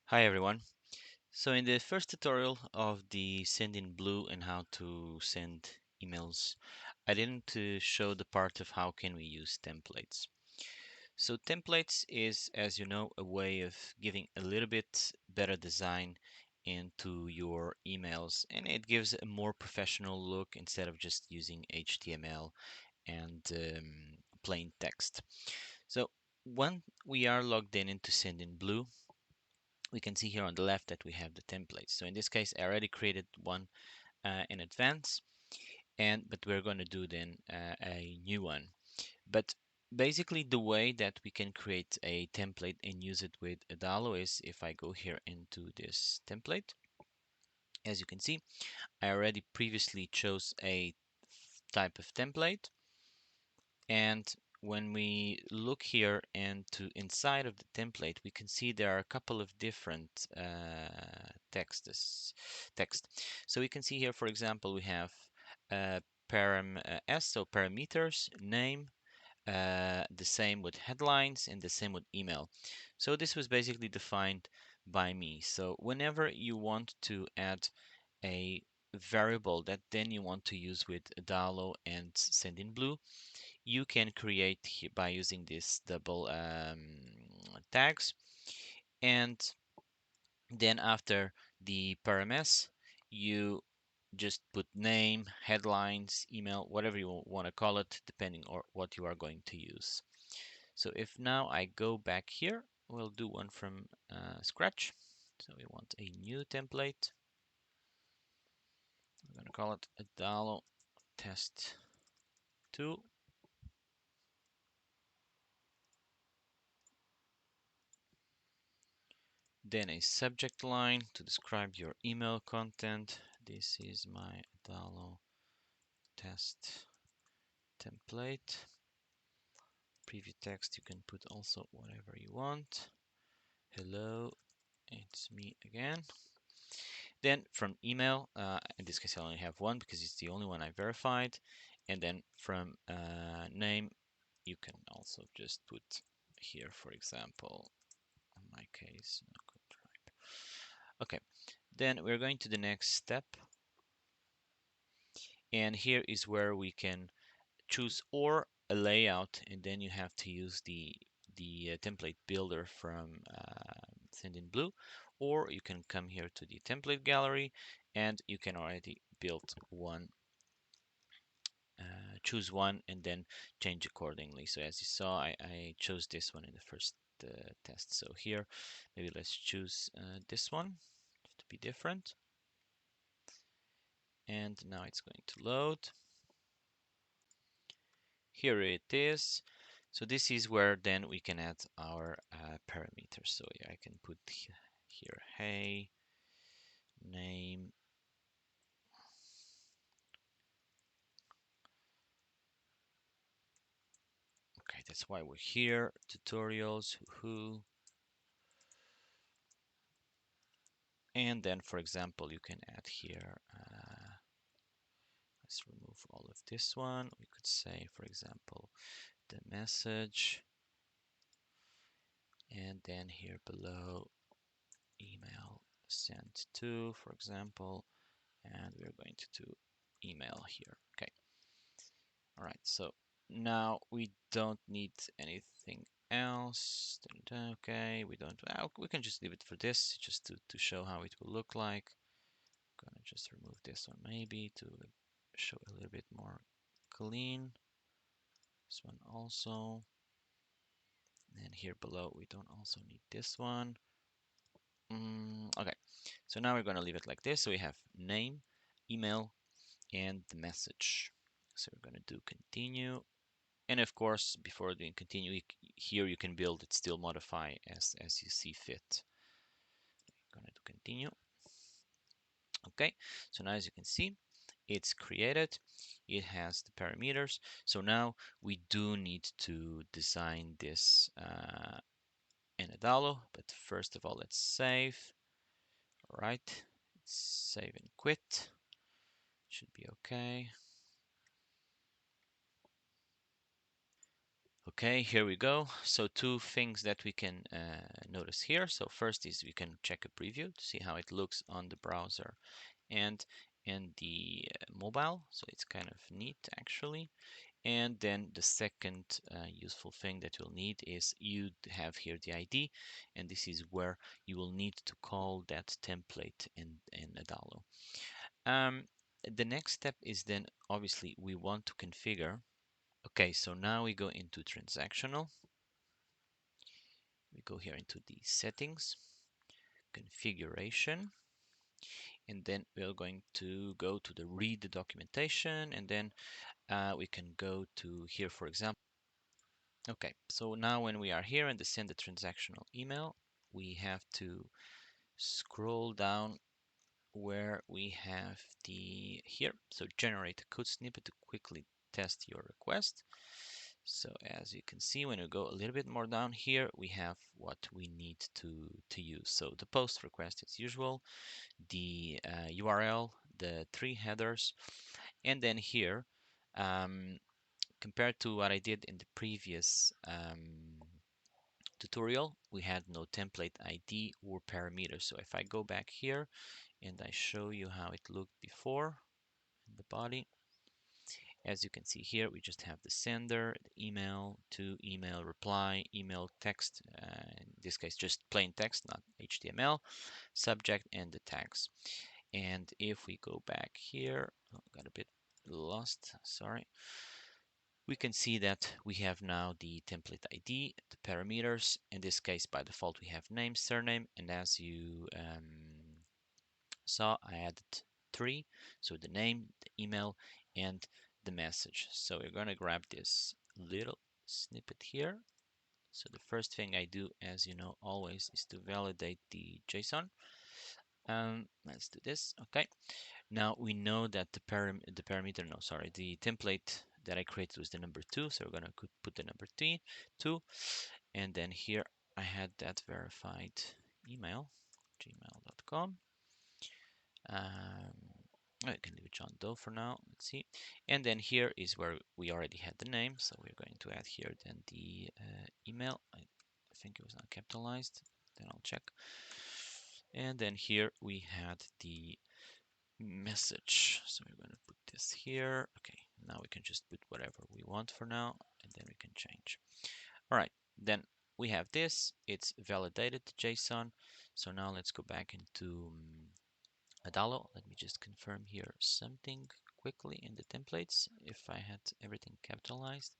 Hi everyone. So in the first tutorial of the Sendinblue and how to send emails, I didn't show the part of how can we use templates. So templates is, as you know, a way of giving a little bit better design into your emails, and it gives a more professional look instead of just using HTML and plain text. So when we are logged in into Sendinblue, we can see here on the left that we have the templates. So in this case, I already created one in advance, but we're going to do then a new one. But basically, the way that we can create a template and use it with Adalo is if I go here into this template. As you can see, I already previously chose a type of template, and when we look here into inside of the template, we can see there are a couple of different text. So we can see here, for example, we have param s, so parameters, name, the same with headlines, and the same with email. So this was basically defined by me. So whenever you want to add a variable that then you want to use with Adalo and Sendinblue, you can create by using this double tags, and then after the params you just put name, headlines, email, whatever you want to call it, depending on what you are going to use. So if now I go back here, we'll do one from scratch. So we want a new template. I'm going to call it Adalo test 2. Then a subject line to describe your email content. This is my Adalo test template. Preview text, you can put also whatever you want. Hello, it's me again. Then from email, in this case I only have one because it's the only one I verified. And then from name, you can also just put here, for example, in my case, okay. Then we're going to the next step, and here is where we can choose or a layout, and then you have to use the template builder from Sendinblue, or you can come here to the template gallery and you can already build one, choose one, and then change accordingly. So as you saw, I chose this one in the first test. So here, maybe let's choose this one to be different. And now it's going to load. Here it is. So this is where then we can add our parameters. So yeah, I can put here, hey, name, okay, that's why we're here, tutorials, who, and then for example, you can add here, let's remove all of this one. We could say, for example, the message, and then here below, email sent to, for example, and we're going to do email here. Okay. All right. So now we don't need anything else. Okay. We don't. We can just leave it for this, just to show how it will look like. I'm gonna just remove this one maybe to show a little bit more clean. This one also. And here below, we don't also need this one. Okay, so now we're going to leave it like this. So we have name, email, and the message. So we're going to do continue. And of course, before doing continue, here you can build it, still modify as you see fit. I'm going to do continue. Okay, so now as you can see, it's created. It has the parameters. So now we do need to design this in Adalo. But first of all, let's save. All right, save and quit. Should be okay. Okay, here we go. So two things that we can notice here. So first is we can check a preview to see how it looks on the browser and in the mobile. So it's kind of neat actually. And then the second useful thing that you'll need is you have here the ID, and this is where you will need to call that template in Adalo. The next step is then obviously we want to configure. Okay, so now we go into transactional. We go here into the settings, configuration, and then we are going to go to the read the documentation, and then we can go to here, for example. Okay, so now when we are here and send the transactional email, we have to scroll down where we have the here. So generate a code snippet to quickly test your request. So as you can see, when we go a little bit more down here, we have what we need to use. So the post request as usual, the URL, the three headers, and then here, compared to what I did in the previous tutorial, we had no template ID or parameter. So if I go back here and I show you how it looked before in the body, as you can see here, we just have the sender, the email, to email reply, email text, in this case just plain text, not HTML, subject, and the tags. And if we go back here, oh, got a bit lost, sorry. We can see that we have now the template ID, the parameters. In this case, by default, we have name, surname, and as you saw, I added three. So the name, the email, and the message. So we're going to grab this little snippet here. So the first thing I do, as you know, always is to validate the JSON. Let's do this. Okay. Now we know that the parameter, no, sorry, the template that I created was the number 2, so we're gonna put the number 2, and then here I had that verified email, gmail.com. I can leave it John Doe for now. Let's see, and then here is where we already had the name, so we're going to add here then the email. I think it was not capitalized. Then I'll check. And then here we had the message. So we're going to put this here. Okay, now we can just put whatever we want for now, and then we can change. All right, then we have this. It's validated JSON. So now let's go back into Adalo. Let me just confirm here something quickly in the templates if I had everything capitalized.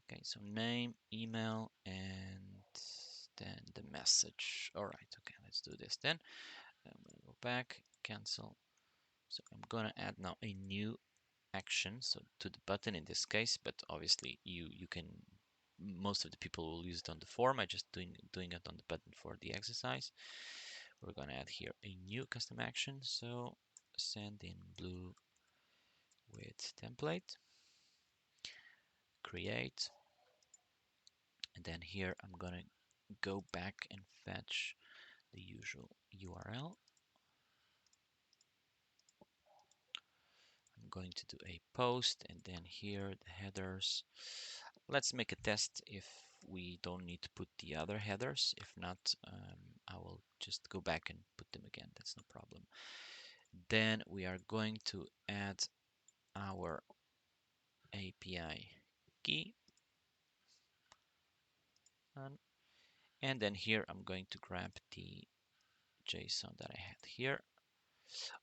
Okay, so name, email, and then the message. All right, okay, let's do this then. I'm gonna go back, cancel. So I'm gonna add now a new action, so to the button in this case, but obviously you can, most of the people will use it on the form. I just doing it on the button for the exercise. We're gonna add here a new custom action, so Sendinblue with template, create, and then here I'm gonna go back and fetch the usual URL. I'm going to do a post, and then here the headers. Let's make a test if we don't need to put the other headers. If not, I will just go back and put them again. That's no problem. Then we are going to add our API key. And then here I'm going to grab the JSON that I had here.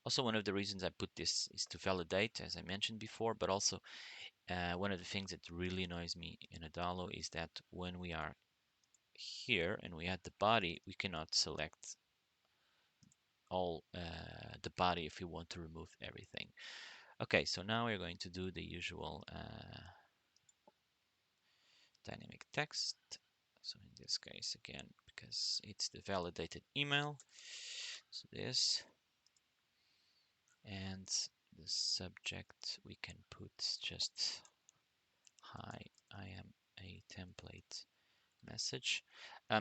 Also, one of the reasons I put this is to validate, as I mentioned before, but also one of the things that really annoys me in Adalo is that when we are here and we add the body, we cannot select all the body if we want to remove everything. Okay, so now we're going to do the usual dynamic text. So in this case, again, because it's the validated email, so this, and the subject we can put just hi, I am a template message.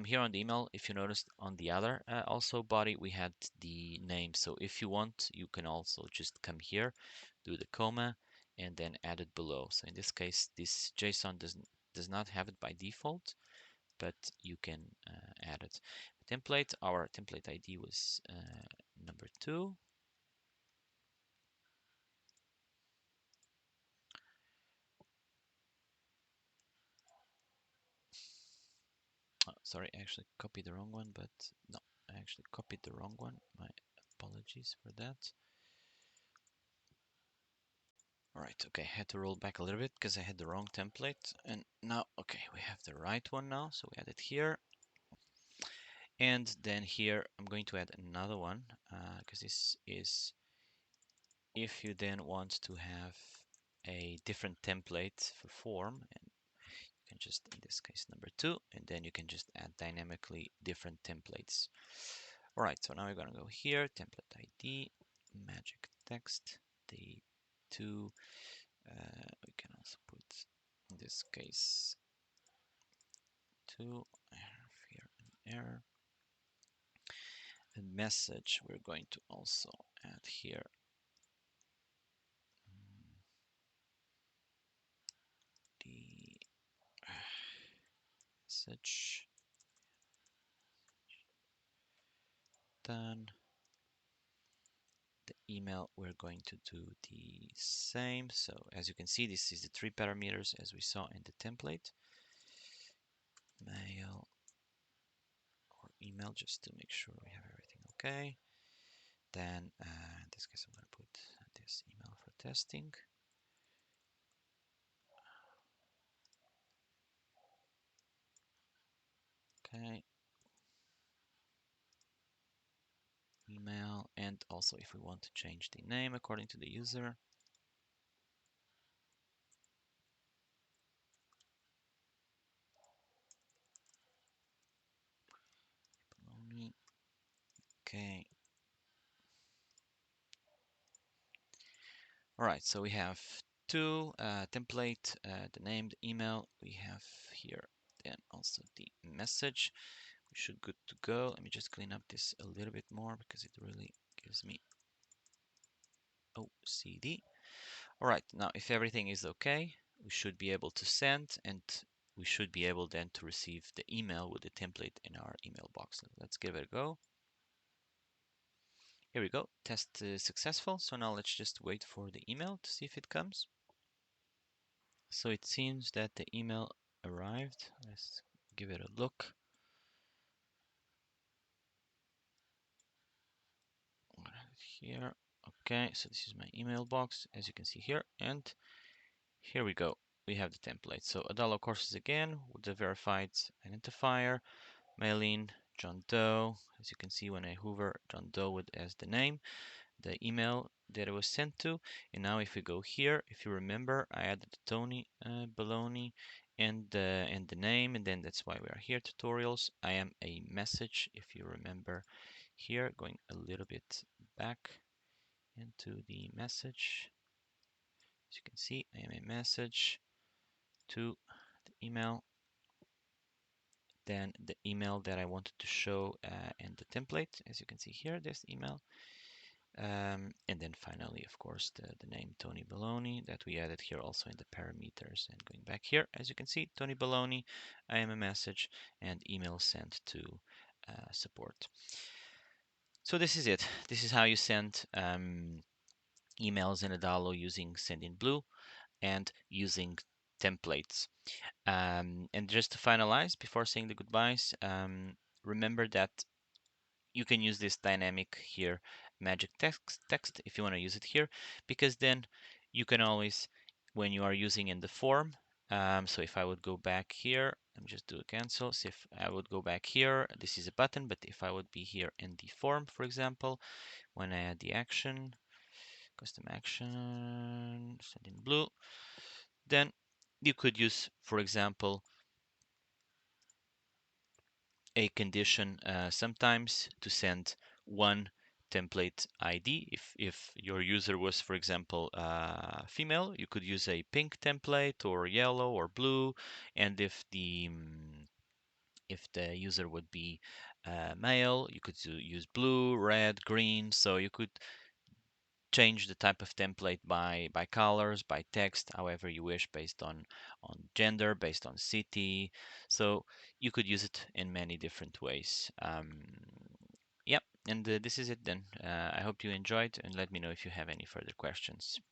Here on the email, if you noticed on the other also body, we had the name. So if you want, you can also just come here, do the comma, and then add it below. So in this case, this JSON does not have it by default, but you can add it. Template, our template ID was number 2. Oh, sorry, I actually copied the wrong one, but no, I actually copied the wrong one. My apologies for that. All right, okay, I had to roll back a little bit because I had the wrong template. And now, okay, we have the right one now. So we add it here. And then here, I'm going to add another one because this is if you then want to have a different template for form. And you can just, in this case, number 2, and then you can just add dynamically different templates. All right, so now we're going to go here, template ID, magic text, the 2. We can also put, in this case, 2. I have here an error. And message, we're going to also add here the message. Done. The email, we're going to do the same. So as you can see, this is the 3 parameters as we saw in the template. Mail or email, just to make sure we have everything okay. Then in this case, I'm going to put this email for testing. Okay. Email, and also if we want to change the name according to the user. Okay. All right, so we have 2 template, the name, the email. We have here then also the message. We should good to go. Let me just clean up this a little bit more because it really gives me OCD. All right, now if everything is okay, we should be able to send, and we should be able then to receive the email with the template in our email box. Let's give it a go. Here we go, test is successful. So now let's just wait for the email to see if it comes. So it seems that the email arrived. Let's give it a look. Here, okay, so this is my email box, as you can see here, and here we go. We have the template. So Adalo courses again with the verified identifier, Mailin, John Doe. As you can see when I hover John Doe with as the name, the email that it was sent to. And now if we go here, if you remember, I added Tony Baloney and the name, and then that's why we are here, tutorials. I am a message, if you remember here, going a little bit back into the message. As you can see, I am a message to the email, then the email that I wanted to show in the template. As you can see here, this email. And then finally, of course, the name Tony Baloney that we added here also in the parameters. And going back here, as you can see, Tony Baloney, I am a message, and email sent to support. So this is it. This is how you send emails in Adalo using Sendinblue and using templates. And just to finalize, before saying the goodbyes, remember that you can use this dynamic here magic text if you want to use it here, because then you can always, when you are using in the form, so if I would go back here, let me just do a cancel. So if I would go back here, this is a button, but if I would be here in the form, for example, when I add the action, custom action, Sendinblue, then you could use, for example, a condition sometimes to send one template ID. If your user was, for example, female, you could use a pink template or yellow or blue. And if the if the user would be male, you could use blue, red, green. So you could change the type of template by colors, by text, however you wish, based on gender, based on city. So you could use it in many different ways. Yep, and this is it then. I hope you enjoyed, and let me know if you have any further questions.